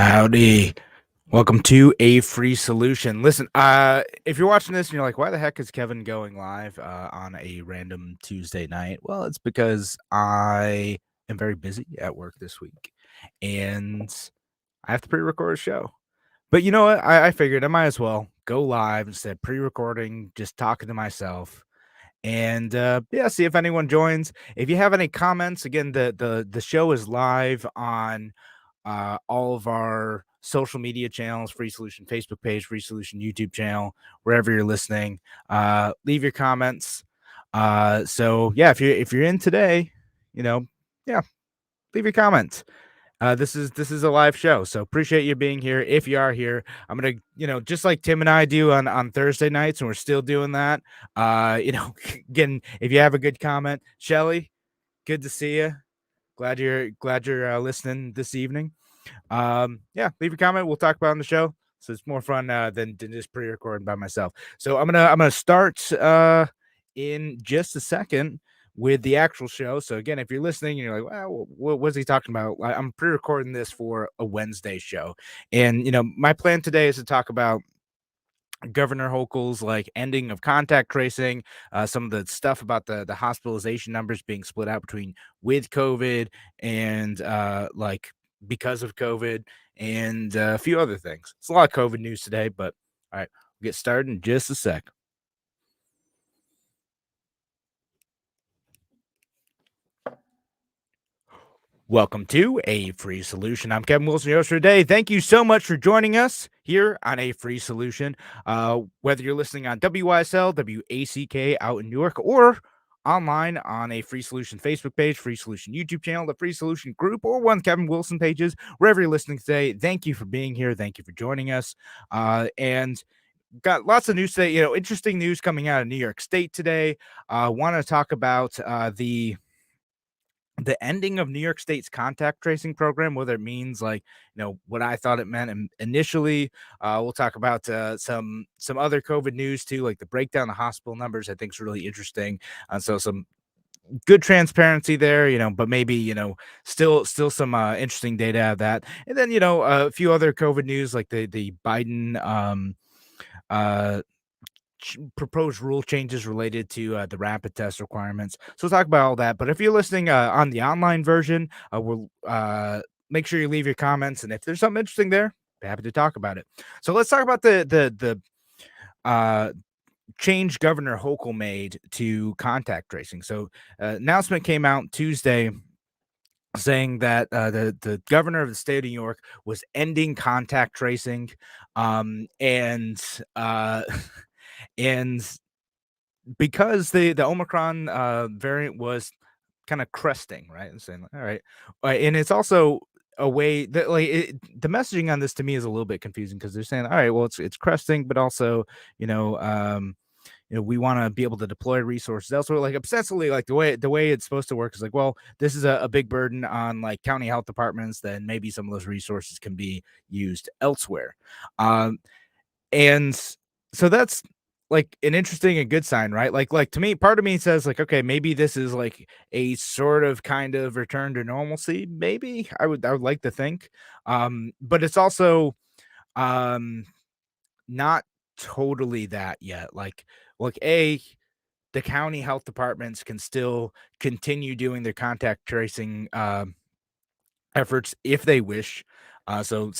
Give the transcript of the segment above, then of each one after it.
Howdy. Welcome to A Free Solution. Listen, if you're watching this and you're like, why the heck is Kevin going live on a random Tuesday night? Well, it's because I am very busy at work this week and I have to pre-record a show. But you know what? I figured I might as well go live instead of pre-recording, just talking to myself. And yeah, see if anyone joins. If you have any comments, again, the show is live on all of our social media channels, Free Solution Facebook page, Free Solution YouTube channel, wherever you're listening. Leave your comments. So yeah, if you're in today, you know, yeah, leave your comments. This is a live show, so appreciate you being here. If you are here, I'm gonna, just like Tim and I do on Thursday nights, and we're still doing that. Again, if you have a good comment, Shelly, good to see you. Glad you're listening this evening. Yeah, leave your comment. We'll talk about it on the show. So it's more fun than just pre-recording by myself. So I'm gonna start in just a second with the actual show. So again, if you're listening and you're like, well, what's he talking about? I'm pre-recording this for a Wednesday show. And my plan today is to talk about Governor Hochul's ending of contact tracing, some of the stuff about the hospitalization numbers being split out between with COVID and because of COVID and a few other things. It's a lot of COVID news today, but all right, we'll get started in just a sec. Welcome to A Free Solution. I'm Kevin Wilson, your host for today. Thank you so much for joining us here on A Free Solution. Whether you're listening on WYSL, WACK out in New York, or online on a Free Solution Facebook page, Free Solution YouTube channel, the Free Solution group, or one Kevin Wilson pages, wherever you're listening today, thank you for being here. Thank you for joining us. And got lots of news today. Interesting news coming out of New York State today. Want to talk about the ending of New York State's contact tracing program, whether it means what I thought it meant initially. We'll talk about some other COVID news too, like the breakdown of hospital numbers. I think is really interesting. So some good transparency there, but maybe still some interesting data out of that. And then a few other COVID news like the Biden uh proposed rule changes related to the rapid test requirements. So we'll talk about all that. But if you're listening on the online version, we'll make sure you leave your comments, and if there's something interesting there, happy to talk about it. So let's talk about the uh, change Governor Hochul made to contact tracing. So announcement came out Tuesday saying that the governor of the state of New York was ending contact tracing, and and because the Omicron variant was kind of cresting, right? And saying, all right. And it's also a way that the messaging on this to me is a little bit confusing because they're saying, all right, well, it's cresting, but also, you know, um, we want to be able to deploy resources elsewhere. Like obsessively, like the way it's supposed to work is like, well, this is a big burden on like county health departments, then maybe some of those resources can be used elsewhere. Um, and so that's like an interesting and good sign, right? Like to me, part of me says like, okay, maybe this is like a sort of kind of return to normalcy. Maybe I would like to think. But it's also um not totally that yet. Like the county health departments can still continue doing their contact tracing efforts if they wish. So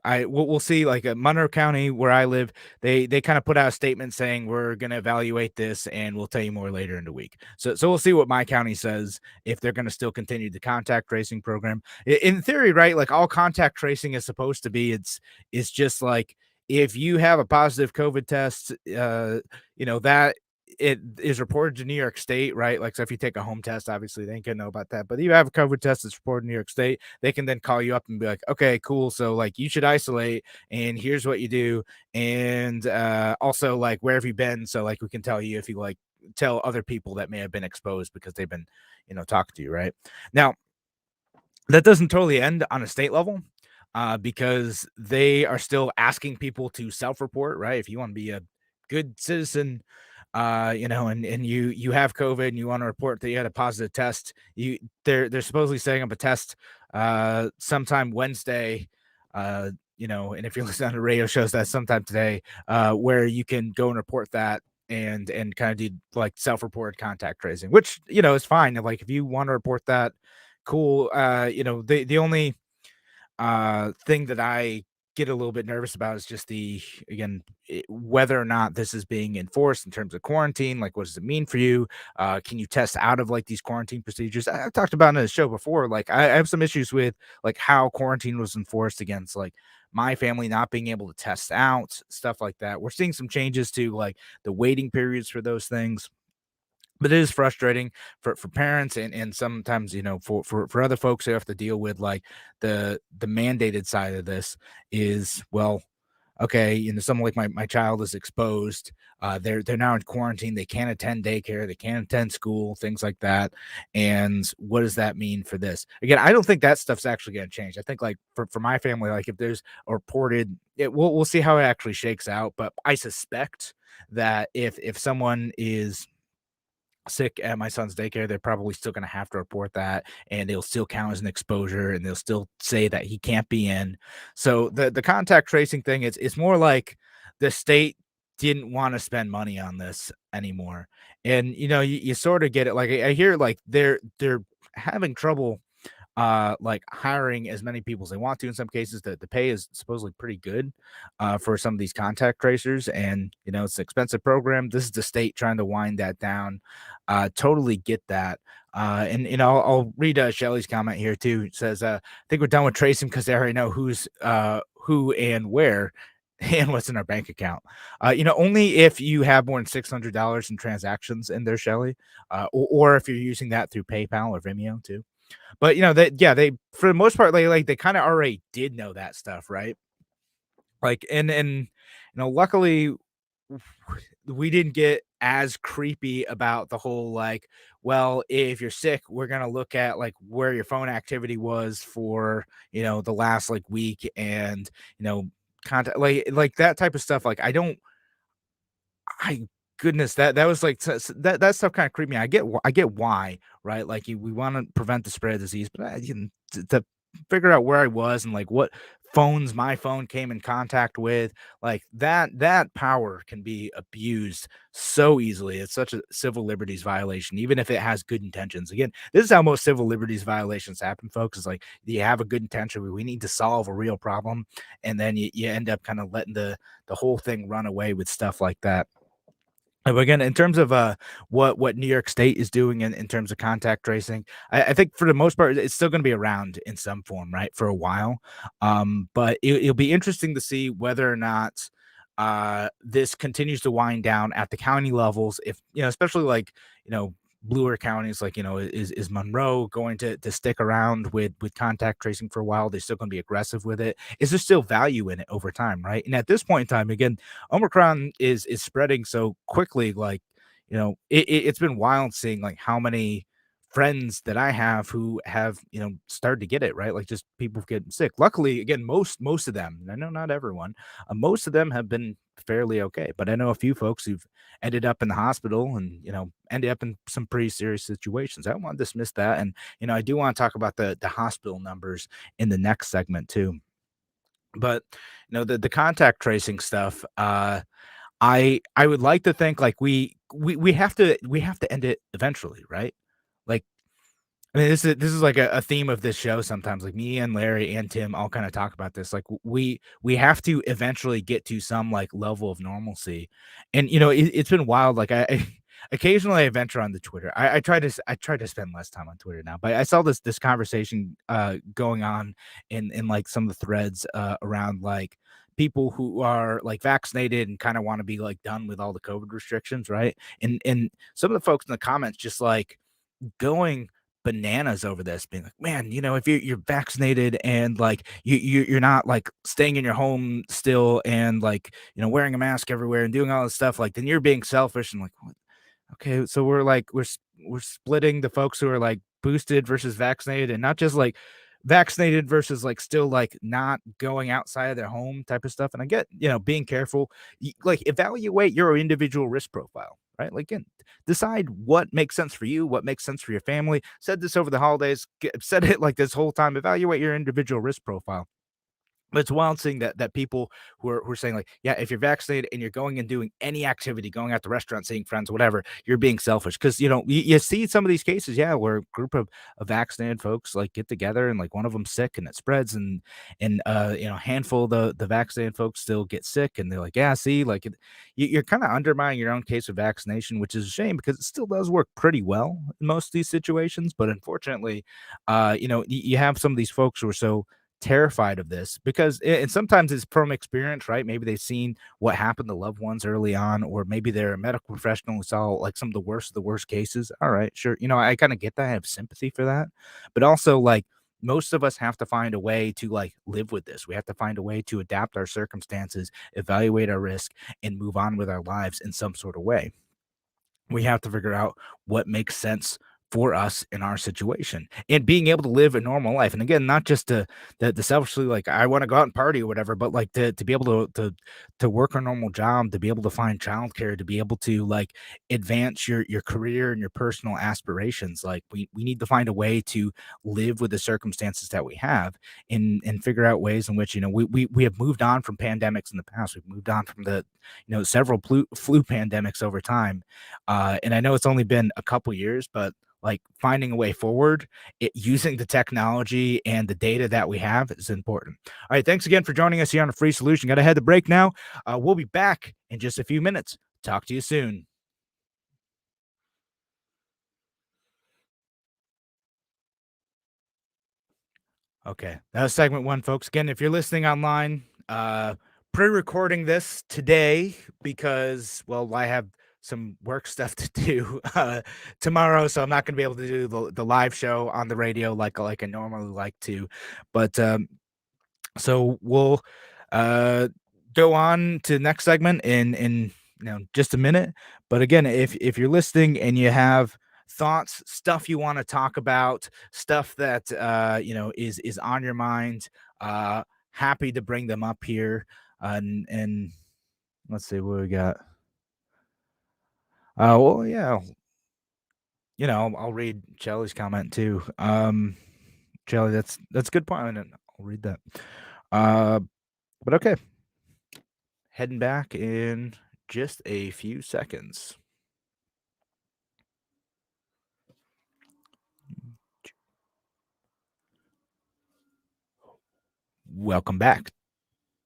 we'll see. Like Monroe County, where I live, they kind of put out a statement saying we're going to evaluate this and we'll tell you more later in the week. So we'll see what my county says if they're going to still continue the contact tracing program. In theory, right? Like all contact tracing is supposed to be. It's just like if you have a positive COVID test, that it is reported to New York State, right? Like, so if you take a home test, obviously they ain't gonna know about that. But if you have a COVID test that's reported in New York State, they can then call you up and be like, okay, cool. So like you should isolate and here's what you do. And also like where have you been? So like we can tell you if you like tell other people that may have been exposed because they've been, talking to you, right? Now, that doesn't totally end on a state level. Because they are still asking people to self-report, right? If you want to be a good citizen, and you have COVID and you want to report that you had a positive test, they're supposedly setting up a test sometime Wednesday, uh, and if you're listening to radio shows that sometime today, where you can go and report that and kind of do like self-reported contact tracing, which is fine. Like if you want to report that, cool. The only thing that I get a little bit nervous about is just whether or not this is being enforced in terms of quarantine. Like, what does it mean for you? Can you test out of like these quarantine procedures? I've talked about it in the show before. Like, I have some issues with like how quarantine was enforced against like my family not being able to test out stuff like that. We're seeing some changes to like the waiting periods for those things, but it is frustrating for parents and sometimes for other folks who have to deal with like the mandated side of this is, well, okay, someone like my child is exposed, they're now in quarantine, they can't attend daycare, they can't attend school, things like that. And what does that mean for this? Again, I don't think that stuff's actually going to change. I think like for my family, like if there's a reported we'll see how it actually shakes out, but I suspect that if someone is sick at my son's daycare, they're probably still going to have to report that, and they'll still count as an exposure, and they'll still say that he can't be in. So the contact tracing thing, it's more like the state didn't want to spend money on this anymore, and you sort of get it. Like I hear like they're having trouble like hiring as many people as they want to. In some cases, the pay is supposedly pretty good for some of these contact tracers, and it's an expensive program. This is the state trying to wind that down. Totally get that. And I'll read Shelly's comment here too. It says, "I think we're done with tracing because they already know who's who and where." And what's in our bank account. Only if you have more than $600 in transactions in there, Shelly, or if you're using that through PayPal or Vimeo too. But, that yeah, they for the most part, they kinda already did know that stuff, right? Like, luckily, we didn't get as creepy about the whole, like, well, if you're sick, we're gonna look at, like, where your phone activity was for, the last, like, week and, you know, contact like, that type of stuff, like, I goodness, that was like that stuff kinda creeped me. I get why, right? Like, we wanna prevent the spread of disease, but to figure out where I was and, like, what phones my phone came in contact with, like, that power can be abused so easily. It's such a civil liberties violation, even if it has good intentions. Again, this is how most civil liberties violations happen, folks, is like, you have a good intention, we need to solve a real problem, and then you end up kinda letting the whole thing run away with stuff like that. But again, in terms of what New York State is doing in terms of contact tracing, I think for the most part it's still going to be around in some form, right, for a while. But it'll be interesting to see whether or not this continues to wind down at the county levels. If especially like bluer counties, like is Monroe going to stick around with contact tracing for a while? They're still going to be aggressive with it. Is there still value in it over time, right? And at this point in time, again, Omicron is spreading so quickly, like, it's been wild seeing like how many friends that I have who have, started to get it, right? Like just people getting sick. Luckily, again, most of them, and I know not everyone, most of them have been fairly okay. But I know a few folks who've ended up in the hospital and, ended up in some pretty serious situations. I don't want to dismiss that. And, I do want to talk about the hospital numbers in the next segment too. But the contact tracing stuff, I would like to think like we have to end it eventually, right? Like, I mean, this is like a theme of this show sometimes. Like me and Larry and Tim all kind of talk about this. Like we have to eventually get to some like level of normalcy, and it's been wild. Like occasionally I venture on the Twitter. I try to spend less time on Twitter now, but I saw this conversation going on in like some of the threads around like people who are like vaccinated and kind of want to be like done with all the COVID restrictions, right? And some of the folks in the comments just like going bananas over this, being like, "Man, if you're vaccinated and like you're not like staying in your home still and like wearing a mask everywhere and doing all this stuff, like then you're being selfish." And like, what? Okay, so we're like we're splitting the folks who are like boosted versus vaccinated, and not just like vaccinated versus like still like not going outside of their home type of stuff. And I get being careful, like evaluate your individual risk profile, right? Like again, decide what makes sense for you, what makes sense for your family. Said this over the holidays, said it like this whole time. Evaluate your individual risk profile. But it's wild seeing that people who are saying like, yeah, if you're vaccinated and you're going and doing any activity, going out to restaurants, seeing friends, whatever, you're being selfish. Because you see some of these cases, yeah, where a group of vaccinated folks like get together and like one of them sick and it spreads, and handful of the vaccinated folks still get sick, and they're like, yeah, see, like you're kind of undermining your own case of vaccination, which is a shame because it still does work pretty well in most of these situations. But unfortunately, you have some of these folks who are so terrified of this because and sometimes it's from experience, right? Maybe they've seen what happened to loved ones early on, or maybe they're a medical professional who saw like some of the worst cases. All right, sure. I kind of get that. I have sympathy for that. But also like most of us have to find a way to like live with this. We have to find a way to adapt our circumstances, evaluate our risk, and move on with our lives in some sort of way. We have to figure out what makes sense for us in our situation and being able to live a normal life. And again, not just to selfishly like I want to go out and party or whatever, but like to be able to work a normal job, to be able to find childcare, to be able to like advance your career and your personal aspirations. Like we need to find a way to live with the circumstances that we have and figure out ways in which we have moved on from pandemics in the past. We've moved on from the several flu pandemics over time, and I know it's only been a couple years, but like finding a way forward, using the technology and the data that we have is important. All right. Thanks again for joining us here on a free solution. Got to head to break now. We'll be back in just a few minutes. Talk to you soon. Okay. That was segment one, folks. Again, if you're listening online, pre-recording this today because, well, I have some work stuff to do tomorrow, so I'm not going to be able to do the live show on the radio like I normally like to. But so we'll uh, go on to the next segment in just a minute. But again, if you're listening and you have thoughts, stuff you want to talk about, stuff that is on your mind, happy to bring them up here. And let's see what we got. Well, yeah, I'll read Shelly's comment too. Shelly, that's a good point, and I'll read that. Uh, but okay, heading back in just a few seconds. Welcome back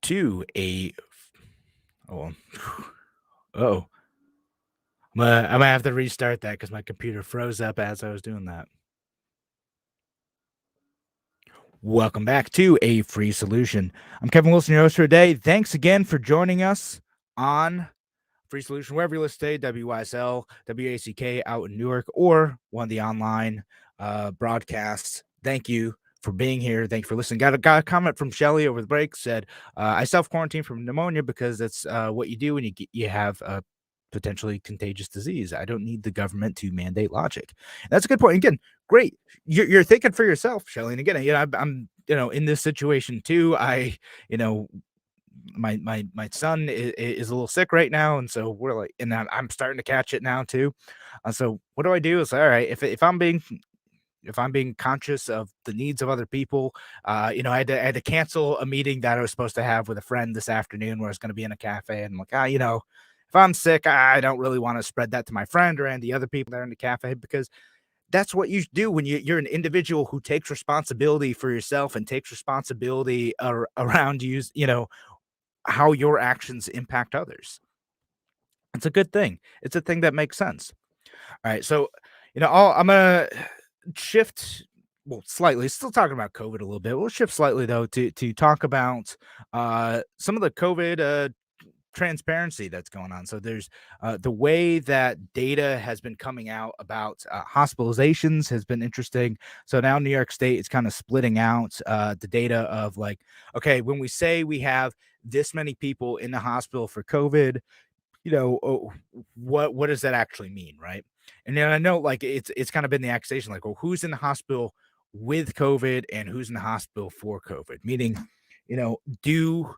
to a. Oh, oh, I'm gonna have to restart that because my computer froze up as I was doing that. Welcome back to A Free Solution. I'm Kevin Wilson, your host for today. Thanks again for joining us on Free Solution, wherever you listen today, WYSL, WACK out in Newark, or one of the online broadcasts. Thank you for being here. Thank you for listening. Got a comment from Shelly over the break. Said, I self-quarantine from pneumonia because that's what you do when you have a potentially contagious disease. I don't need the government to mandate logic. And that's a good point. Again, great. You're thinking for yourself, Shelly. And again, I'm in this situation too. You know, my son is a little sick right now, and so we're like, and I'm starting to catch it now too. So what do I do? It's all right if I'm being conscious of the needs of other people. I had to cancel a meeting that I was supposed to have with a friend this afternoon where I was going to be in a cafe, and I'm like, if I'm sick, I don't really want to spread that to my friend or any of the other people that are in the cafe because that's what you do when you're an individual who takes responsibility for yourself and takes responsibility around you, how your actions impact others. It's a good thing. It's a thing that makes sense. All right. So, I'm going to shift, well, slightly, still talking about COVID a little bit. We'll shift slightly, though, to talk about some of the COVID transparency that's going on. So there's the way that data has been coming out about hospitalizations has been interesting. So now New York State is kind of splitting out the data of like, okay, when we say we have this many people in the hospital for COVID, what does that actually mean, right? And then I know like it's kind of been the accusation, like, well, who's in the hospital with COVID and who's in the hospital for COVID? Meaning, do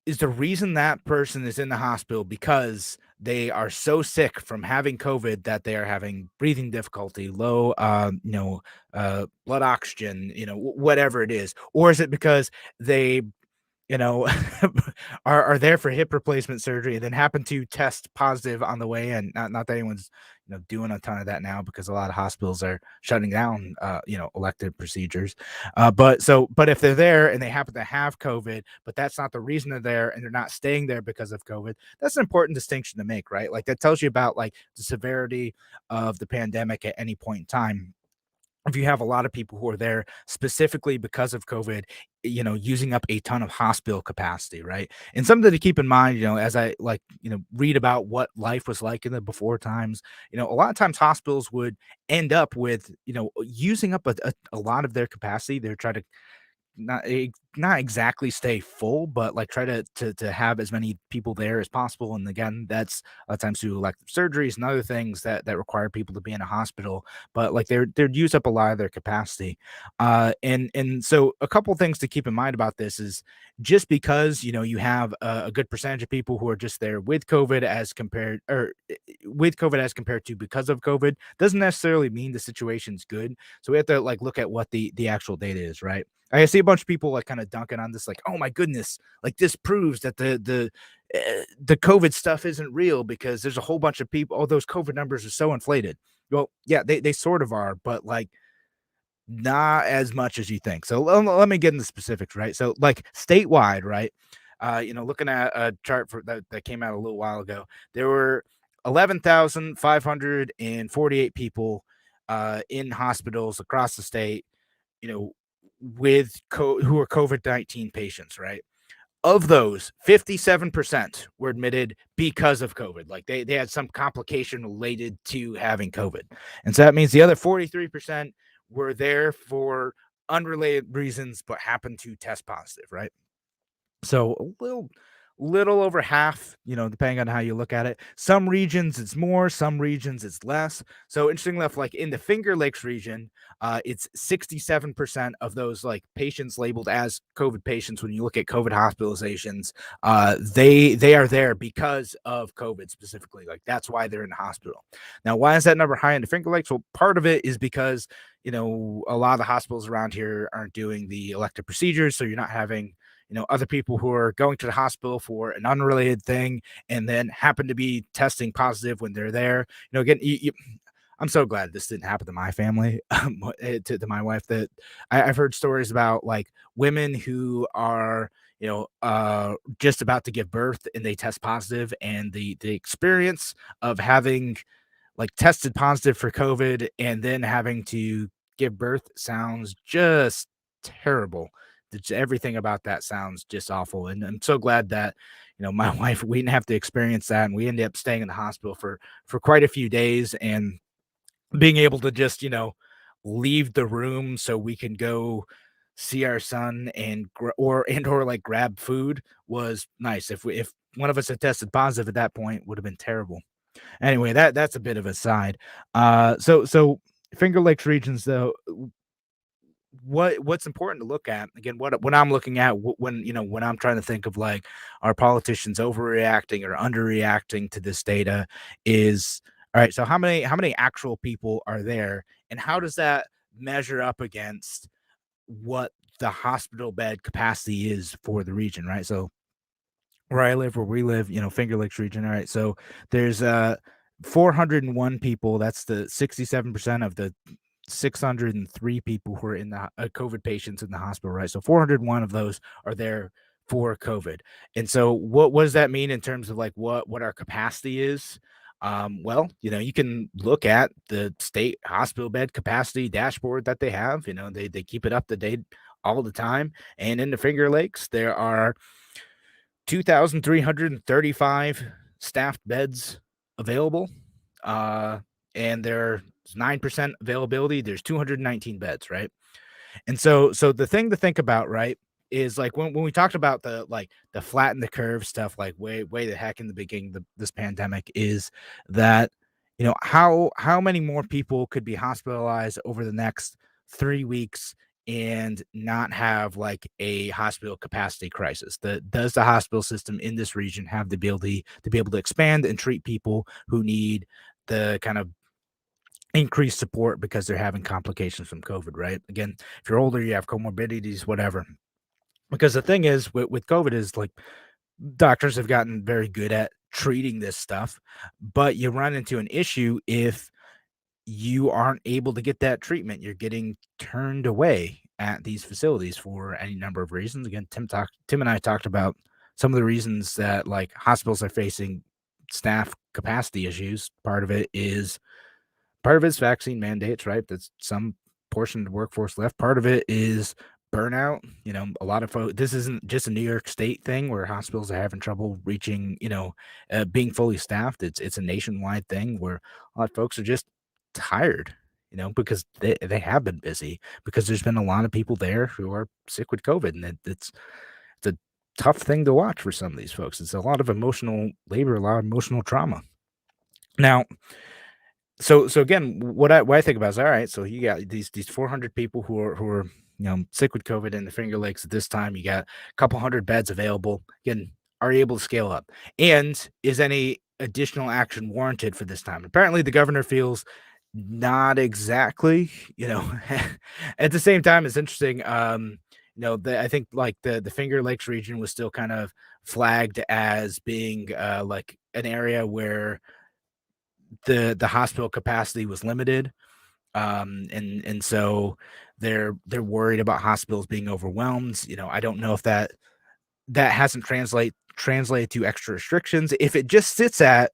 is the reason that person is in the hospital because they are so sick from having COVID that they are having breathing difficulty, low, blood oxygen, whatever it is, or is it because they you know, are there for hip replacement surgery and then happen to test positive on the way in. Not that anyone's, doing a ton of that now because a lot of hospitals are shutting down, elective procedures. But if they're there and they happen to have COVID, but that's not the reason they're there and they're not staying there because of COVID, that's an important distinction to make, right? Like that tells you about like the severity of the pandemic at any point in time. If you have a lot of people who are there specifically because of COVID, using up a ton of hospital capacity, right? And something to keep in mind, as I like, read about what life was like in the before times, a lot of times hospitals would end up with, using up a lot of their capacity. They're trying to not exactly stay full, but, like, try to have as many people there as possible, and again, that's a lot of times through elective surgeries and other things that require people to be in a hospital, but, like, they'd use up a lot of their capacity, and so a couple things to keep in mind about this is just because, you have a good percentage of people who are just there with COVID as compared or, with COVID as compared to because of COVID, doesn't necessarily mean the situation's good, so we have to, like, look at what the actual data is, right? I see a bunch of people like kind of dunking on this, like, "Oh my goodness, like this proves that the COVID stuff isn't real because there's a whole bunch of people. All those COVID numbers are so inflated." Well, yeah, they sort of are, but like not as much as you think. So let me get into specifics, right? So like statewide, right? Looking at a chart that came out a little while ago, there were 11,548 people in hospitals across the state, you know, who are COVID-19 patients, right? Of those, 57% were admitted because of COVID. Like they had some complication related to having COVID. And so that means the other 43% were there for unrelated reasons, but happened to test positive, right? So a little over half, depending on how you look at it. Some regions it's more, some regions it's less. So interesting enough, like in the Finger Lakes region, it's 67% of those like patients labeled as COVID patients. When you look at COVID hospitalizations, they are there because of COVID specifically. Like that's why they're in the hospital. Now, why is that number high in the Finger Lakes? Well, part of it is because a lot of the hospitals around here aren't doing the elective procedures, so you're not having other people who are going to the hospital for an unrelated thing and then happen to be testing positive when they're there. Again, I'm so glad this didn't happen to my family, to my wife. That I've heard stories about like women who are, just about to give birth and they test positive, and the experience of having like tested positive for COVID and then having to give birth sounds just terrible. Everything about that sounds just awful. And I'm so glad that, my wife, we didn't have to experience that. And we ended up staying in the hospital for quite a few days and being able to just, leave the room so we can go see our son or like grab food was nice. If one of us had tested positive at that point, would have been terrible. Anyway, that's a bit of a side. So Finger Lakes regions though, what's important to look at again, what I'm looking at when I'm trying to think of like are politicians overreacting or underreacting to this data is all right. So how many actual people are there, and how does that measure up against what the hospital bed capacity is for the region, right? So where I live, where we live, Finger Lakes region. All right. So there's 401 people. That's the 67% of the 603 people who are in the COVID patients in the hospital, right? So 401 of those are there for COVID. And so what does that mean in terms of like what our capacity is? Well, you can look at the state hospital bed capacity dashboard that they have. They keep it up to date all the time. And in the Finger Lakes, there are 2,335 staffed beds available, uh, and there's 9% availability. There's 219 beds, right? And so the thing to think about, right, is like when we talked about the flatten the curve stuff, like way the heck in the beginning of this pandemic, is that how many more people could be hospitalized over the next 3 weeks and not have like a hospital capacity crisis. Does the hospital system in this region have the ability to be able to expand and treat people who need the kind of increased support because they're having complications from COVID, right? Again, if you're older, you have comorbidities, whatever. Because the thing is with COVID is like doctors have gotten very good at treating this stuff, but you run into an issue if you aren't able to get that treatment. You're getting turned away at these facilities for any number of reasons. Again, Tim and I talked about some of the reasons that like hospitals are facing staff capacity issues. Part of it's vaccine mandates, right? That's some portion of the workforce left. Part of it is burnout. A lot of folks, this isn't just a New York State thing where hospitals are having trouble reaching, being fully staffed. It's a nationwide thing where a lot of folks are just tired, because they have been busy because there's been a lot of people there who are sick with COVID, and it's a tough thing to watch for some of these folks. It's a lot of emotional labor, a lot of emotional trauma. Now, so again, what I think about is all right. So you got these 400 people who are sick with COVID in the Finger Lakes at this time. You got a couple hundred beds available. Again, are you able to scale up? And is any additional action warranted for this time? Apparently, the governor feels not exactly. At the same time, it's interesting. I think like the Finger Lakes region was still kind of flagged as being like an area where the hospital capacity was limited, and so they're worried about hospitals being overwhelmed. I don't know if that hasn't translated to extra restrictions. If it just sits at,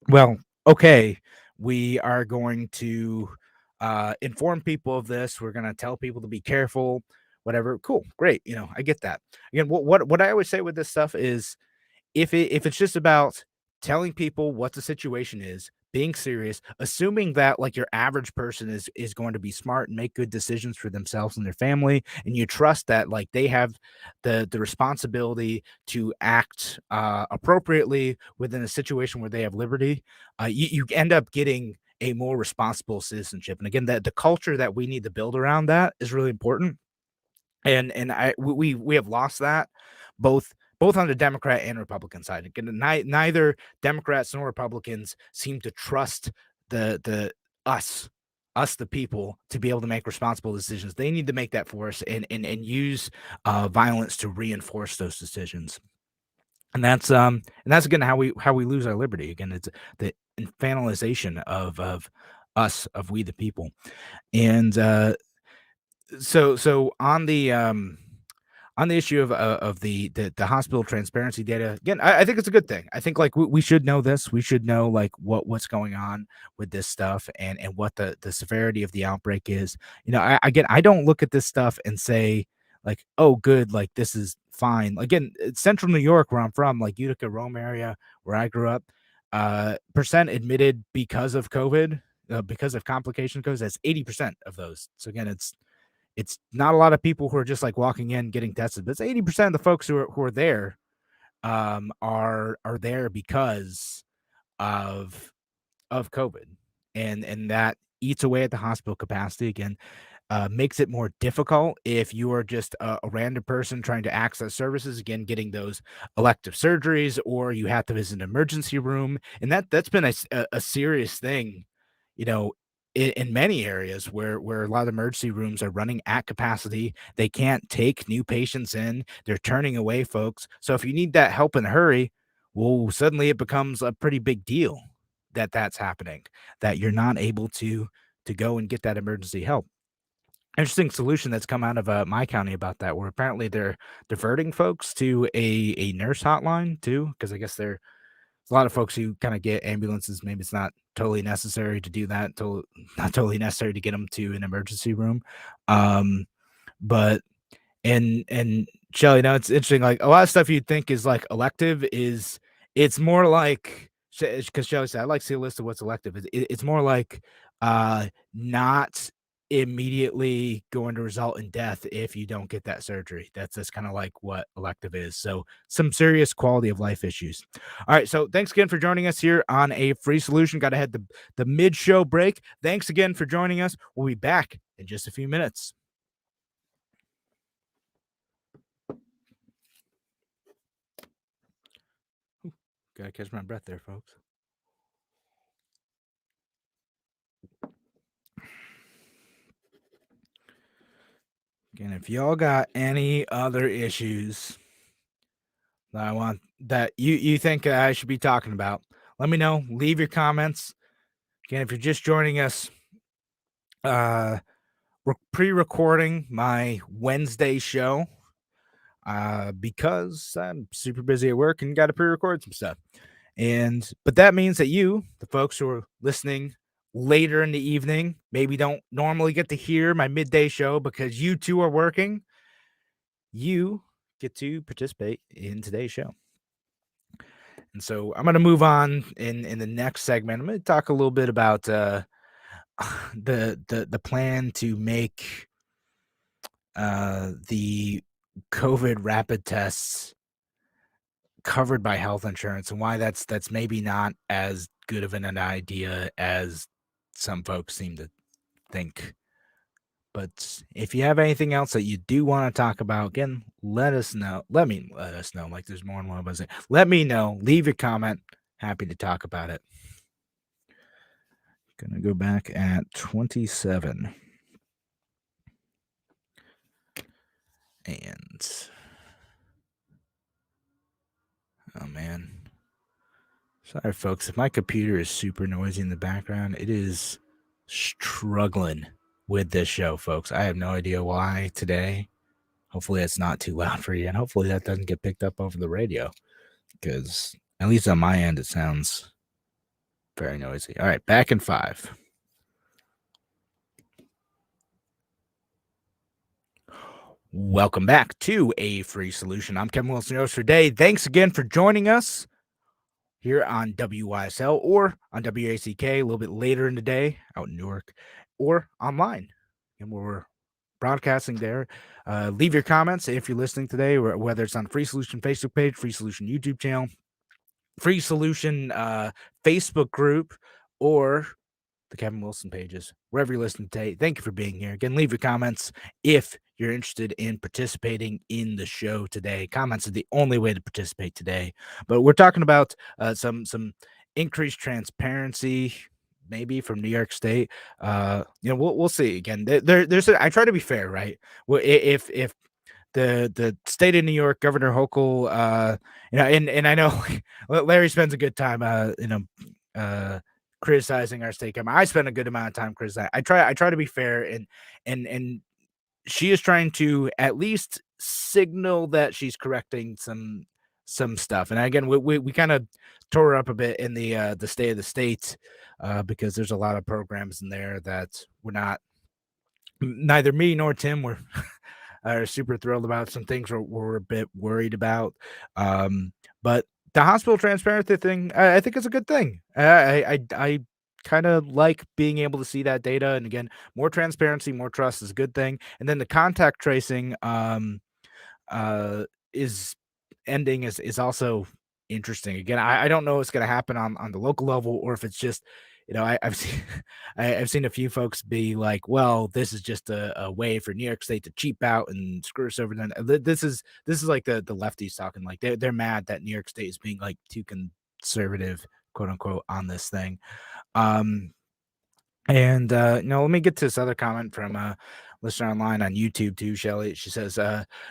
well, okay, we are going to inform people of this, we're going to tell people to be careful, whatever, cool, great, I get that. Again, what I always say with this stuff is if it's just about telling people what the situation is, being serious, assuming that like your average person is going to be smart and make good decisions for themselves and their family, and you trust that like they have the responsibility to act appropriately within a situation where they have liberty, you end up getting a more responsible citizenship. And again, that the culture that we need to build around that is really important, and we have lost that both on the Democrat and Republican side. Again, neither Democrats nor Republicans seem to trust the us the people to be able to make responsible decisions. They need to make that for us and use violence to reinforce those decisions. And that's again how we lose our liberty. Again, it's the infantilization of us, of we the people. And so on the issue of the hospital transparency data, again, I think it's a good thing. I think like we should know this. We should know like what's going on with this stuff, and what the severity of the outbreak is. I don't look at this stuff and say like, oh, good, like this is fine. Again, it's central New York where I'm from, like Utica, Rome area where I grew up. Percent admitted because of COVID, because of complication codes. That's 80% of those. So again, it's not a lot of people who are just like walking in getting tested, but it's 80% of the folks who are there are there because of COVID, and that eats away at the hospital capacity. Again, makes it more difficult if you are just a random person trying to access services. Again, getting those elective surgeries, or you have to visit an emergency room, and that's been a serious thing, you know, in many areas where a lot of emergency rooms are running at capacity. They can't take new patients in. They're turning away folks. So if you need that help in a hurry, well, suddenly it becomes a pretty big deal that that's happening, that you're not able to go and get that emergency help. Interesting solution that's come out of my county about that, where apparently they're diverting folks to a nurse hotline too, because I guess there's a lot of folks who kind of get ambulances. Maybe it's not totally necessary to do that, not totally necessary to get them to an emergency room. Um, but and Shelly, it's interesting. Like a lot of stuff you'd think is like elective is it's more like, because Shelly said, I like to see a list of what's elective. It's more like not immediately going to result in death if you don't get that surgery. That's kind of like what elective is. So some serious quality of life issues. All right. So thanks again for joining us here on A Free Solution. Got to head the mid show break. Thanks again for joining us. We'll be back in just a few minutes. Gotta catch my breath there, folks. Again, if y'all got any other issues that I want that you think I should be talking about, let me know. Leave your comments. Again, if you're just joining us, we're pre-recording my Wednesday show because I'm super busy at work and got to pre-record some stuff. But that means that you, the folks who are listening later in the evening, maybe don't normally get to hear my midday show because you two are working. You get to participate in today's show. And so I'm going to move on in the next segment. I'm going to talk a little bit about the plan to make the COVID rapid tests covered by health insurance and why that's maybe not as good of an idea as some folks seem to think. But if you have anything else that you do want to talk about, again, let us know. Let us know. Like there's more than one of us. Let me know. Leave a comment. Happy to talk about it. Gonna go back at 27. And oh man. Sorry folks, if my computer is super noisy in the background, it is struggling with this show, folks. I have no idea why today. Hopefully it's not too loud for you, and hopefully that doesn't get picked up over the radio, because at least on my end it sounds very noisy. All right, back in 5. Welcome back to A Free Solution. I'm Kevin Wilson, your host for today. Thanks again for joining us here on WYSL or on WACK a little bit later in the day out in Newark, or online. And we're broadcasting there. Leave your comments if you're listening today, whether it's on Free Solution Facebook page, Free Solution YouTube channel, Free Solution Facebook group, or the Kevin Wilson pages, wherever you're listening today. Thank you for being here. Again, leave your comments if you're interested in participating in the show today. Comments are the only way to participate today. But we're talking about some increased transparency, maybe from New York State. We'll see. Again, there's I try to be fair, right? Well, if the state of New York, Governor Hochul, and I know Larry spends a good time, criticizing our state government. I spend a good amount of time criticizing. I try to be fair, and she is trying to at least signal that she's correcting some stuff. And again, we kind of tore her up a bit in the state of the state because there's a lot of programs in there that we're not. Neither me nor Tim were are super thrilled about. Some things we're a bit worried about. But the hospital transparency thing, I think is a good thing. I kind of like being able to see that data. And again, more transparency, more trust is a good thing. And then the contact tracing is ending is also interesting. Again, I don't know what's going to happen on the local level, or if it's just, I've seen I've seen a few folks be like, well, this is just a way for New York State to cheap out and screw us over. Then this is like the lefties talking, like they're mad that New York State is being like too conservative, quote unquote, on this thing. Um, let me get to this other comment from a listener online on YouTube too, Shelly. She says,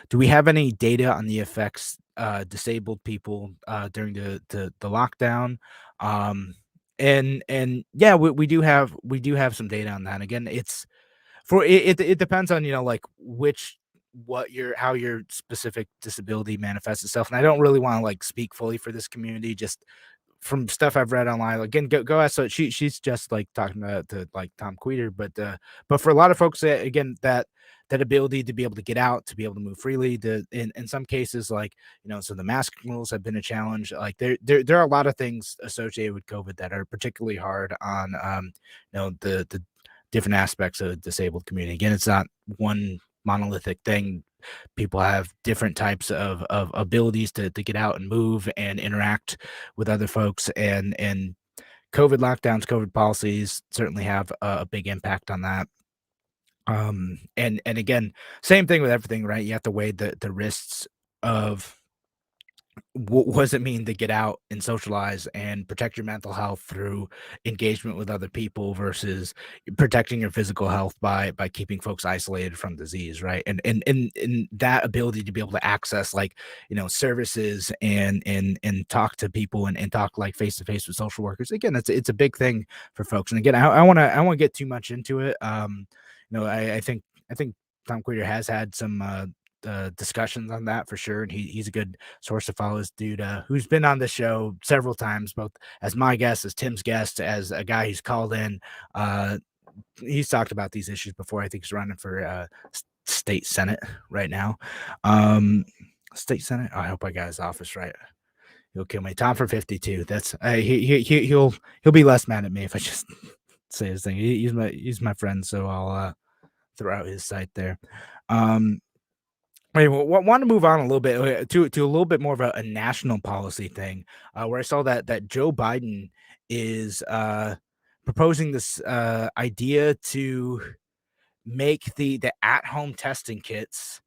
do we have any data on the effects disabled people during the lockdown? And yeah, we do have some data on that. Again, it's for it depends on, like how your specific disability manifests itself. And I don't really want to like speak fully for this community, just from stuff I've read online. Again, go ask. So she's just like talking to like Tom Queter, but for a lot of folks, again, that ability to be able to get out, to be able to move freely, in some cases, like, so the mask rules have been a challenge. Like there are a lot of things associated with COVID that are particularly hard on the different aspects of the disabled community. Again, it's not one monolithic thing. People have different types of abilities to get out and move and interact with other folks, and COVID lockdowns, COVID policies certainly have a big impact on that. And again, same thing with everything, right? You have to weigh the risks of what does it mean to get out and socialize and protect your mental health through engagement with other people versus protecting your physical health by keeping folks isolated from disease, right? And that ability to be able to access like services and talk to people and talk like face to face with social workers. Again, it's a big thing for folks. And again, I want to get too much into it. I think Tom Queer has had some discussions on that for sure, and he's a good source to follow. This dude who's been on the show several times, both as my guest, as Tim's guest, as a guy who's called in. Uh, he's talked about these issues before. I think he's running for state senate right now. Um, State senate. Oh, I hope I got his office right. He'll kill me. Tom for 52. That's he'll be less mad at me if I just say his thing. He's my friend, so I'll throw out his site there. Um, I want to move on a little bit to a little bit more of a national policy thing, where I saw that Joe Biden is proposing this idea to make the at home testing kits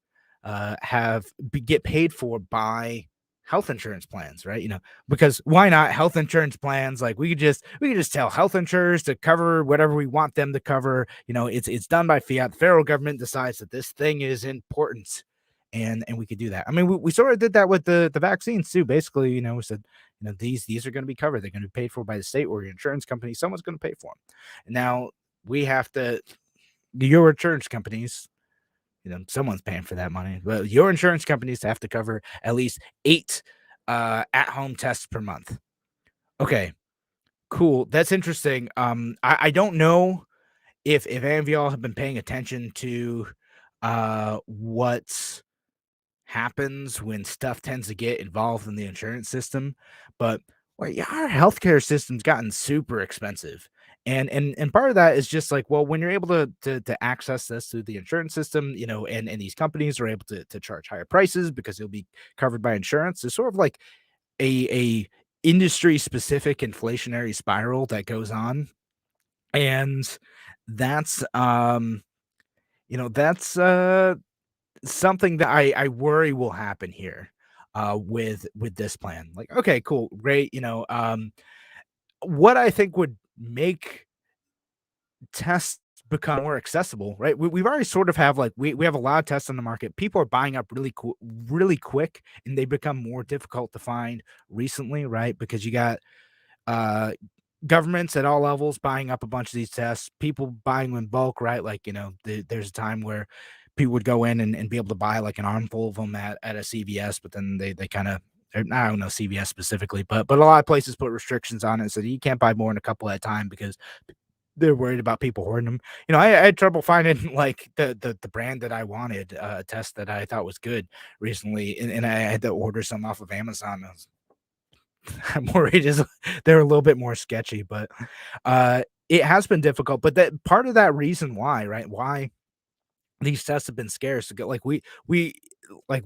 get paid for by health insurance plans, right? Because why not health insurance plans? Like we could just tell health insurers to cover whatever we want them to cover. It's done by fiat. The federal government decides that this thing is important, and we could do that. I mean, we sort of did that with the vaccines too. Basically, we said, these are going to be covered. They're going to be paid for by the state or your insurance company. Someone's going to pay for them. And now we have to your insurance companies, someone's paying for that money, but your insurance companies have to cover at least 8 at-home tests per month. Okay, cool. That's interesting. I don't know if any of y'all have been paying attention to what happens when stuff tends to get involved in the insurance system, but well, yeah, our healthcare system's gotten super expensive. And part of that is just like, well, when you're able to access this through the insurance system, and these companies are able to charge higher prices because it'll be covered by insurance. There's sort of like a industry specific inflationary spiral that goes on. And that's that's something that I worry will happen here with this plan. Like, okay, cool, great. What I think would make tests become more accessible, right? We've already sort of have like we have a lot of tests on the market. People are buying up really quick, and they become more difficult to find recently, right? Because you got uh governments at all levels buying up a bunch of these tests, people buying them in bulk, right? Like, there's a time where people would go in and be able to buy like an armful of them at a CVS, but then they kind of, I don't know CVS specifically, but a lot of places put restrictions on it so that you can't buy more than a couple at a time because they're worried about people hoarding them. I had trouble finding like the brand that I wanted, a test that I thought was good recently, and I had to order some off of Amazon. I'm worried is they're a little bit more sketchy, but it has been difficult. But that part of that reason why, right? Why these tests have been scarce to get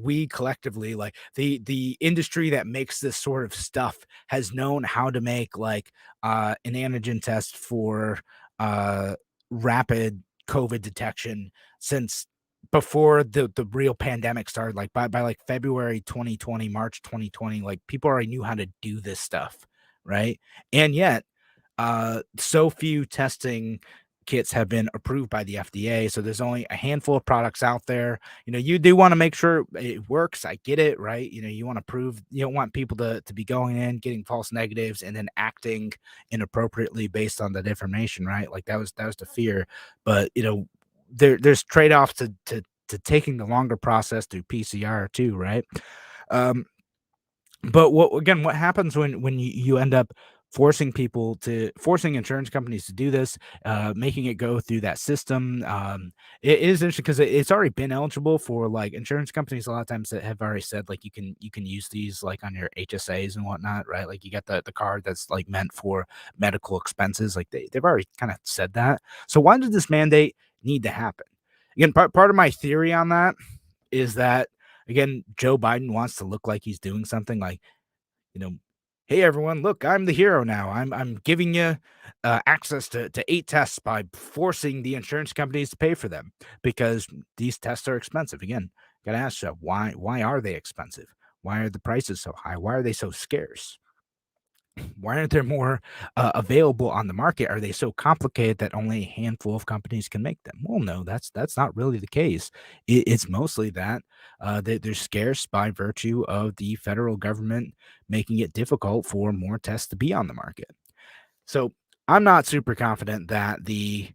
we collectively, like the industry that makes this sort of stuff has known how to make like an antigen test for uh rapid COVID detection since before the real pandemic started. Like by like February 2020, March 2020, like people already knew how to do this stuff, right? And yet so few testing kits have been approved by the FDA. So there's only a handful of products out there. You do want to make sure it works. I get it, right? You want to prove, you don't want people to be going in, getting false negatives, and then acting inappropriately based on that information, right? Like that was the fear. But there's trade-offs to taking the longer process through PCR too, right? Um, but what happens when you end up forcing insurance companies to do this, making it go through that system? It is interesting because it's already been eligible for like insurance companies. A lot of times that have already said like you can use these like on your HSAs and whatnot, right? Like you got the card that's like meant for medical expenses. Like they've already kind of said that. So why did this mandate need to happen? Again, part of my theory on that is that, again, Joe Biden wants to look like he's doing something like, you know, hey everyone, look, I'm the hero now. I'm giving you access to 8 tests by forcing the insurance companies to pay for them because these tests are expensive. Again, gotta ask you, why are they expensive? Why are the prices so high? Why are they so scarce? Why aren't there more available on the market? Are they so complicated that only a handful of companies can make them? Well, no, that's not really the case. It's mostly that they're scarce by virtue of the federal government making it difficult for more tests to be on the market. So I'm not super confident that the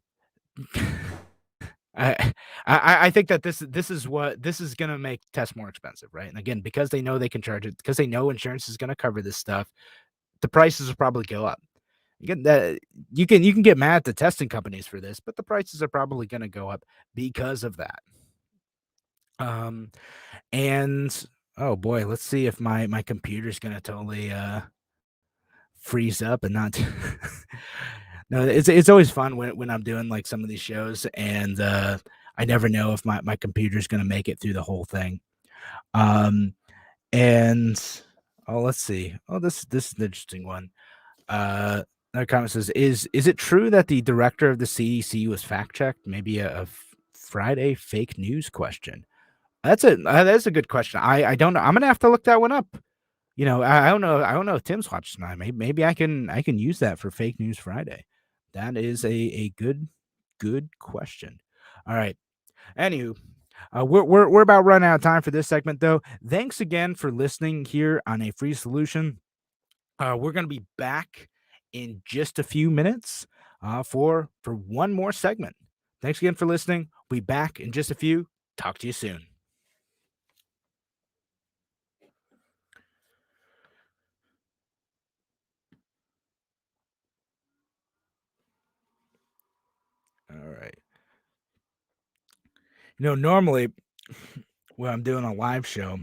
I I think that this is gonna make tests more expensive, right? And again, because they know they can charge it, because they know insurance is gonna cover this stuff, the prices will probably go up. Get that you can get mad at the testing companies for this, but the prices are probably gonna go up because of that. Um, and oh boy, let's see if my computer's gonna totally freeze up and not. No, it's always fun when I'm doing like some of these shows and I never know if my computer's gonna make it through the whole thing. Um, and oh, let's see. Oh, this is an interesting one. Another comment says, is it true that the director of the CDC was fact checked? Maybe a Friday fake news question. That's a good question. I don't know. I'm gonna have to look that one up. I don't know. I don't know if Tim's watching tonight. Maybe I can use that for Fake News Friday. That is a good question. All right. Anywho, we're about running out of time for this segment though. Thanks again for listening here on a free solution. We're going to be back in just a few minutes for one more segment. Thanks again for listening. We'll be back in just a few. Talk to you soon. All right. Normally when I'm doing a live show,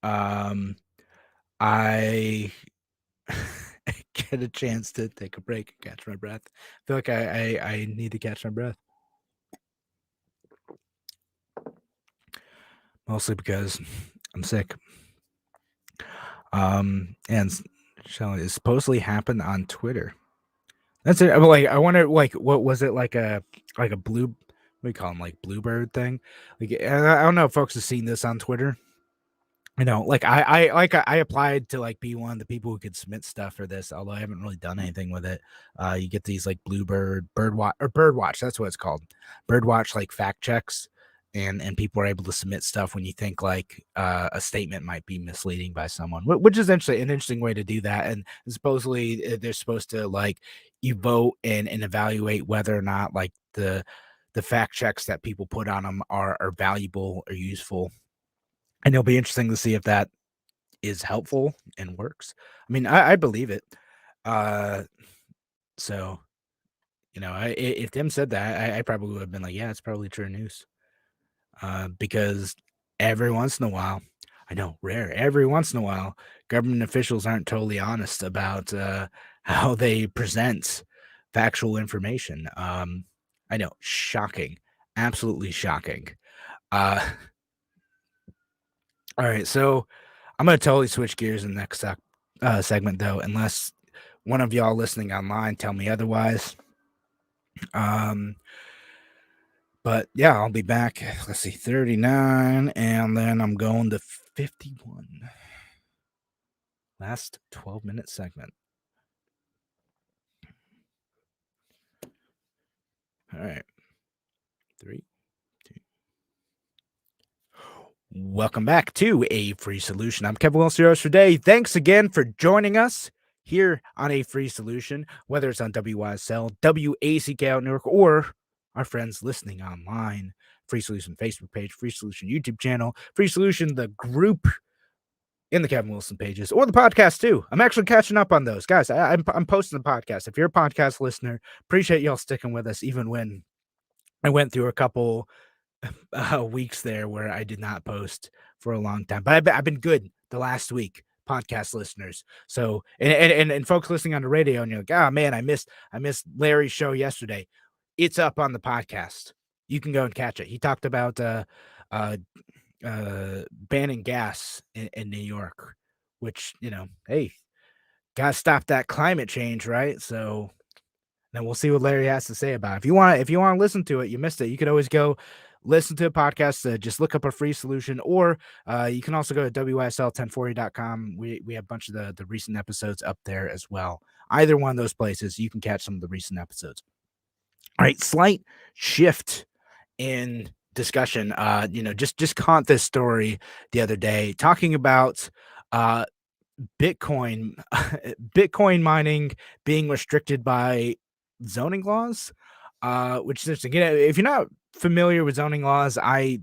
um, I get a chance to take a break and catch my breath. I feel like I need to catch my breath, mostly because I'm sick. And Shelley, it supposedly happened on Twitter. That's it. Like, I wonder, like, what was it like a blue? What do you call them? Like bluebird thing? Like, I don't know if folks have seen this on Twitter. I applied to like be one of the people who could submit stuff for this, although I haven't really done anything with it. You get these like bluebird birdwatch. That's what it's called. Birdwatch like fact checks, and people are able to submit stuff when you think like a statement might be misleading by someone, which is actually an interesting way to do that. And supposedly they're supposed to like you vote and evaluate whether or not like the fact checks that people put on them are valuable or useful, and it'll be interesting to see if that is helpful and works. I mean, I believe it. Uh, so if Tim said that, I probably would have been like, yeah, it's probably true news. Because every once in a while, I know rare, every once in a while, government officials aren't totally honest about how they present factual information. I know, shocking, absolutely shocking. Uh, all right, so I'm gonna totally switch gears in the next segment, though, unless one of y'all listening online tell me otherwise. Um, but yeah, I'll be back. Let's see, 39, and then I'm going to 51. Last 12-minute segment. All right, 3, 2. Welcome back to A Free Solution. I'm Kevin Wilson, your host for today. Thanks again for joining us here on A Free Solution, whether it's on WYSL, WACK out in New York, or our friends listening online. Free Solution Facebook page, Free Solution YouTube channel, Free Solution, the group in the Kevin Wilson pages, or the podcast too. I'm actually catching up on those. Guys, I'm posting the podcast. If you're a podcast listener, appreciate y'all sticking with us, even when I went through a couple weeks there where I did not post for a long time. But I've been good the last week, podcast listeners. So and folks listening on the radio, and you're like, oh man, I missed Larry's show yesterday. It's up on the podcast. You can go and catch it. He talked about uh banning gas in New York, which hey, gotta stop that climate change, right? So then we'll see what Larry has to say about it. If you want to listen to it, you missed it. You could always go listen to a podcast, just look up a free solution, or you can also go to WYSL1040.com. We have a bunch of the recent episodes up there as well. Either one of those places, you can catch some of the recent episodes. All right, slight shift in discussion. Just caught this story the other day talking about uh Bitcoin Bitcoin mining being restricted by zoning laws, which is interesting. If you're not familiar with zoning laws, I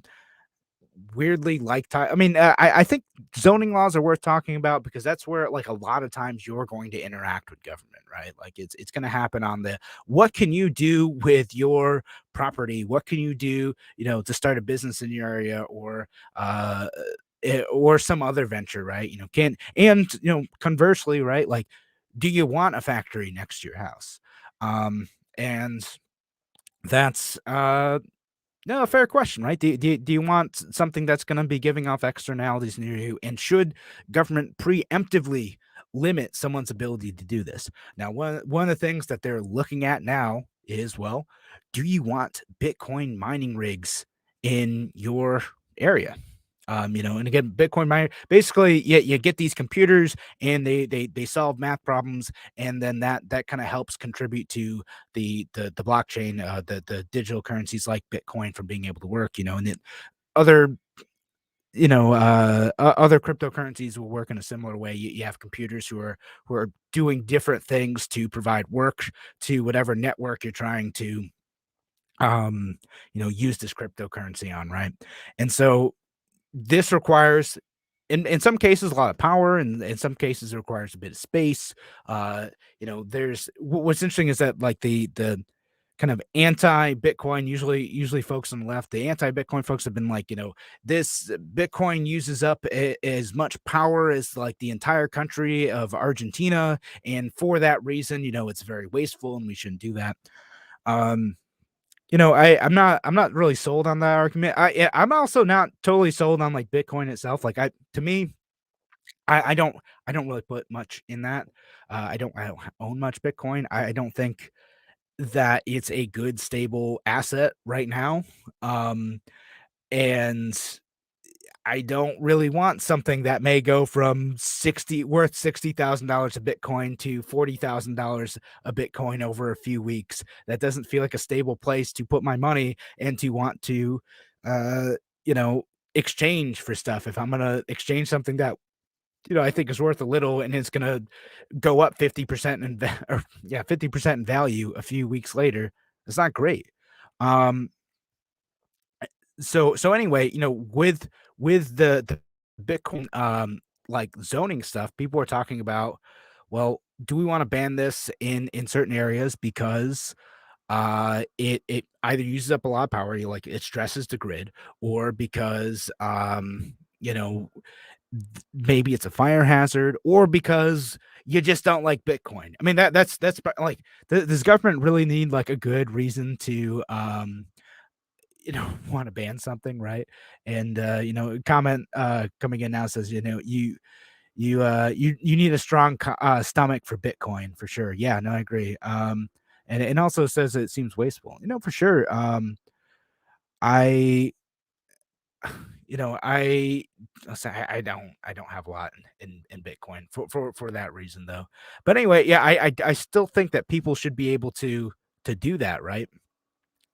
weirdly like I mean, I think zoning laws are worth talking about because that's where like a lot of times you're going to interact with government, right? Like it's going to happen on the what can you do with your property? What can you do, to start a business in your area or some other venture, right? Can and conversely, right? Like, do you want a factory next to your house? And that's no, a fair question, right? Do you want something that's going to be giving off externalities near you? And should government preemptively limit someone's ability to do this? Now, one of the things that they're looking at now is, well, do you want Bitcoin mining rigs in your area? And again, Bitcoin miner basically, you get these computers and they solve math problems, and then that kind of helps contribute to the blockchain, the digital currencies like Bitcoin from being able to work, and then other other cryptocurrencies will work in a similar way. You have computers who are doing different things to provide work to whatever network you're trying to use this cryptocurrency on, right? And so this requires in some cases a lot of power, and in some cases it requires a bit of space. There's what's interesting is that like the kind of anti-Bitcoin, usually folks on the left, the anti-Bitcoin folks have been like, this Bitcoin uses up as much power as like the entire country of Argentina, and for that reason, it's very wasteful and we shouldn't do that. Um, I'm not really sold on that argument. I'm also not totally sold on like Bitcoin itself. Like to me, I don't really put much in that. I don't own much Bitcoin. I don't think that it's a good stable asset right now. Um, and I don't really want something that may go from $60,000 a Bitcoin to $40,000 a Bitcoin over a few weeks. That doesn't feel like a stable place to put my money and to want to, uh, you know, exchange for stuff. If I'm gonna exchange something that I think is worth a little and it's gonna go up 50% or yeah, 50% in value a few weeks later, it's not great. Um, so anyway, with the Bitcoin like zoning stuff, people are talking about, well, do we want to ban this in certain areas because it either uses up a lot of power, like it stresses the grid, or because maybe it's a fire hazard, or because you just don't like Bitcoin. I mean like does government really need like a good reason to want to ban something, right? And comment coming in now says, you need a strong stomach for Bitcoin for sure. Yeah, no, I agree. And also says it seems wasteful. For sure. I I'll say I don't have a lot in Bitcoin for that reason though. But anyway, yeah, I still think that people should be able to do that, right?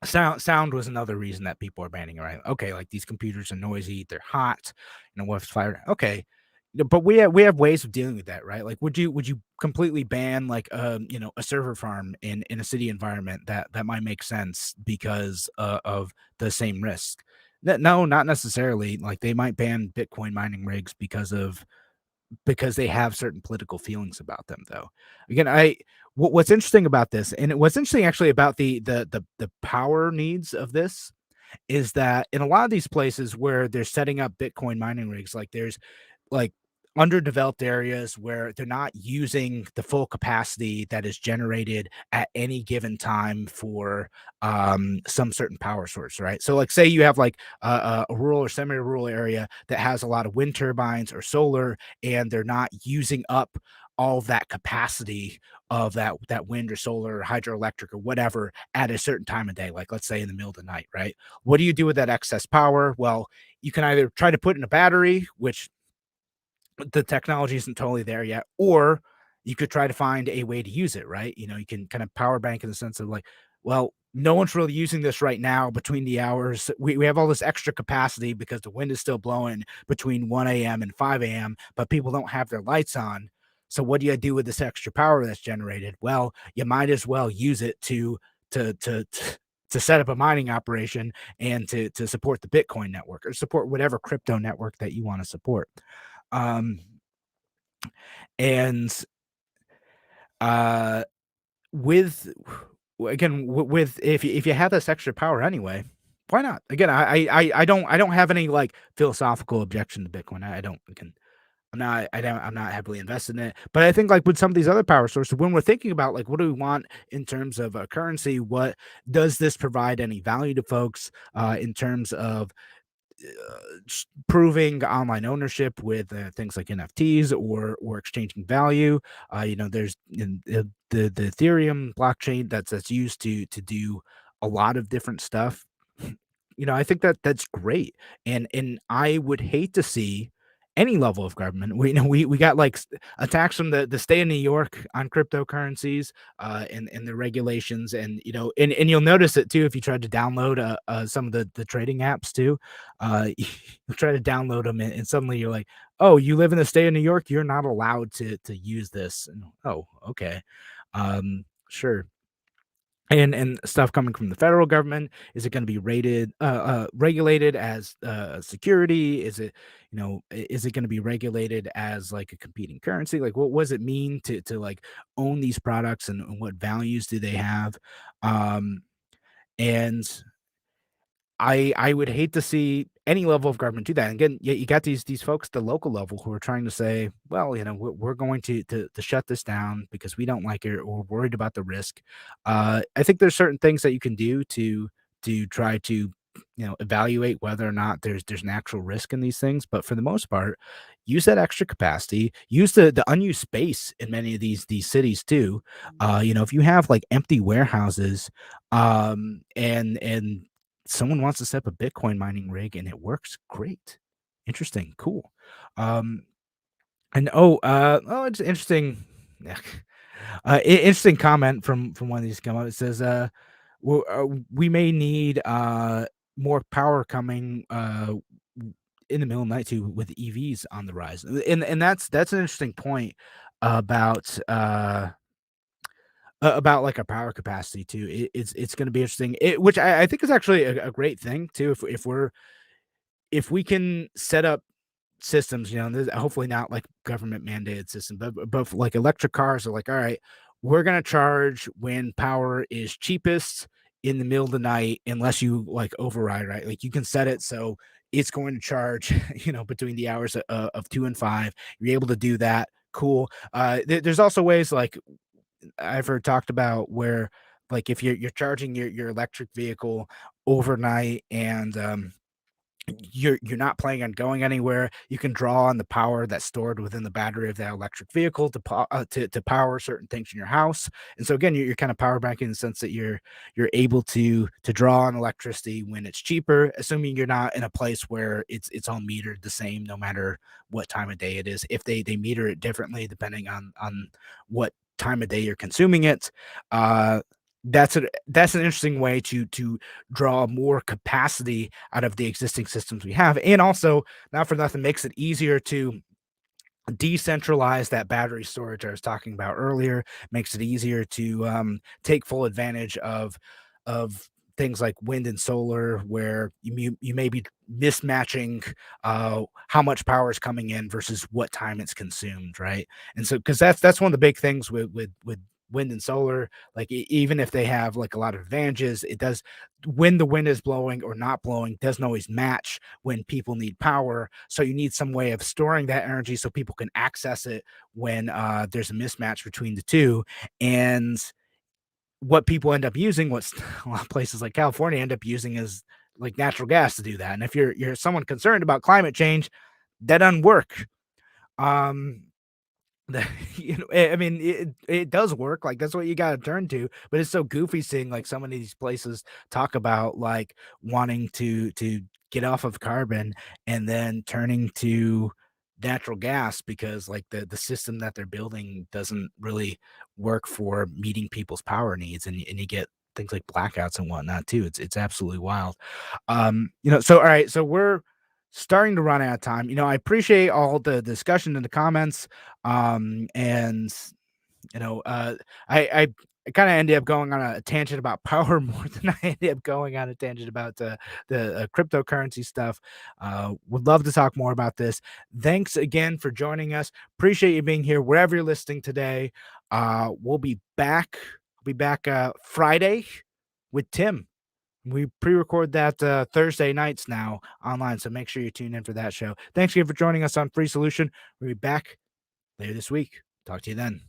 Sound was another reason that people are banning, right? Okay, like these computers are noisy, they're hot, what if it's fire? Okay. But we have ways of dealing with that, right? Like would you completely ban like a server farm in a city environment that might make sense because of the same risk? No, not necessarily. Like they might ban Bitcoin mining rigs because they have certain political feelings about them though. Again, what's interesting about this, and what's interesting actually about the power needs of this, is that in a lot of these places where they're setting up Bitcoin mining rigs, like there's like underdeveloped areas where they're not using the full capacity that is generated at any given time for some certain power source, right? So like say you have like a rural or semi-rural area that has a lot of wind turbines or solar, and they're not using up all of that capacity of that wind or solar or hydroelectric or whatever at a certain time of day, like let's say in the middle of the night, right? What do you do with that excess power? Well, you can either try to put in a battery, which the technology isn't totally there yet, or you could try to find a way to use it, right? You can kind of power bank in the sense of like, well, no one's really using this right now between the hours. We have all this extra capacity because the wind is still blowing between 1 a.m. and 5 a.m., but people don't have their lights on. So what do you do with this extra power that's generated? Well, you might as well use it to set up a mining operation and to support the Bitcoin network or support whatever crypto network that you want to support. Um, and uh, with again with if you have this extra power anyway, why not? Again, I don't have any like philosophical objection to Bitcoin. I don't again. I'm not heavily invested in it, but I think like with some of these other power sources, when we're thinking about like what do we want in terms of a currency, what does this provide any value to folks in terms of proving online ownership with things like NFTs or exchanging value. There's the Ethereum blockchain that's used to do a lot of different stuff. I think that's great, and I would hate to see any level of government. We got like attacks from the state of New York on cryptocurrencies, and the regulations, and you'll notice it too if you try to download some of the trading apps too. You try to download them, and suddenly you're like, oh, you live in the state of New York, you're not allowed to use this. And oh, okay, sure. And stuff coming from the federal government, is it going to be regulated as security? Is it, is it going to be regulated as like a competing currency? Like what does it mean to like own these products, and what values do they have? Um and I would hate to see any level of government do that. And again, you got these folks at the local level who are trying to say, well, we're going to shut this down because we don't like it, or we're worried about the risk. I think there's certain things that you can do to try to evaluate whether or not there's an actual risk in these things. But for the most part, use that extra capacity, use the unused space in many of these cities too. If you have like empty warehouses, and someone wants to set up a Bitcoin mining rig and it works great. Interesting, cool. Um, it's interesting. Yeah. Interesting comment from one of these come up. It says, we may need more power coming in the middle of the night too with EVs on the rise, and that's an interesting point about about like our power capacity too. It's going to be interesting, which I think is actually a great thing too. If we can set up systems, hopefully not like government mandated system, but for like electric cars are like, all right, we're gonna charge when power is cheapest in the middle of the night, unless you like override, right? Like you can set it so it's going to charge, between the hours of 2 and 5. You're able to do that. Cool. There's also ways like I've heard talked about where like if you're charging your electric vehicle overnight, and you're not planning on going anywhere, you can draw on the power that's stored within the battery of that electric vehicle to power certain things in your house. And so again, you're kind of power banking in the sense that you're able to draw on electricity when it's cheaper, assuming you're not in a place where it's all metered the same no matter what time of day it is. If they meter it differently depending on what time of day you're consuming it, uh that's an interesting way to draw more capacity out of the existing systems we have. And also, not for nothing, makes it easier to decentralize that battery storage I was talking about earlier. Makes it easier to take full advantage of things like wind and solar, where you may be mismatching how much power is coming in versus what time it's consumed, right? And so, because that's one of the big things with wind and solar, like even if they have like a lot of advantages, it does, when the wind is blowing or not blowing doesn't always match when people need power. So you need some way of storing that energy so people can access it when there's a mismatch between the two. And what people end up using, what a lot of places like California end up using, is like natural gas to do that. And if you're someone concerned about climate change, that doesn't work. Um, The I mean, it does work, like, that's what you gotta turn to, but it's so goofy seeing, like, some of these places talk about, like, wanting to get off of carbon and then turning to natural gas because, like, the system that they're building doesn't really work for meeting people's power needs, and you get things like blackouts and whatnot too. It's absolutely wild. So alright, so we're starting to run out of time. I appreciate all the discussion in the comments. And you know, uh, I kind of ended up going on a tangent about power more than I ended up going on a tangent about the cryptocurrency stuff. Would love to talk more about this. Thanks again for joining us. Appreciate you being here wherever you're listening today. We'll be back. We'll be back Friday with Tim. We pre-record that Thursday nights now online, so make sure you tune in for that show. Thanks again for joining us on Free Solution. We'll be back later this week. Talk to you then.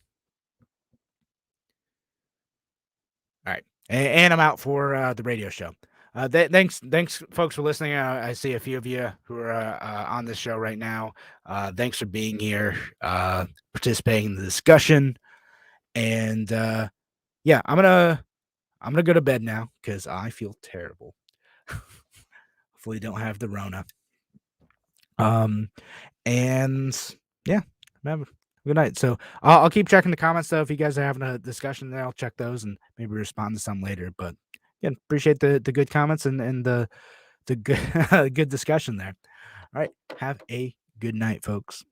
All right, and I'm out for the radio show. Thanks, folks, for listening. I see a few of you who are on this show right now. Thanks for being here, participating in the discussion, and yeah, I'm gonna go to bed now because I feel terrible. Hopefully, don't have the Rona. Um, and yeah, have a good night. So I'll keep checking the comments though. If you guys are having a discussion there, I'll check those and maybe respond to some later. But yeah, appreciate the good comments and the good good discussion there. All right, have a good night, folks.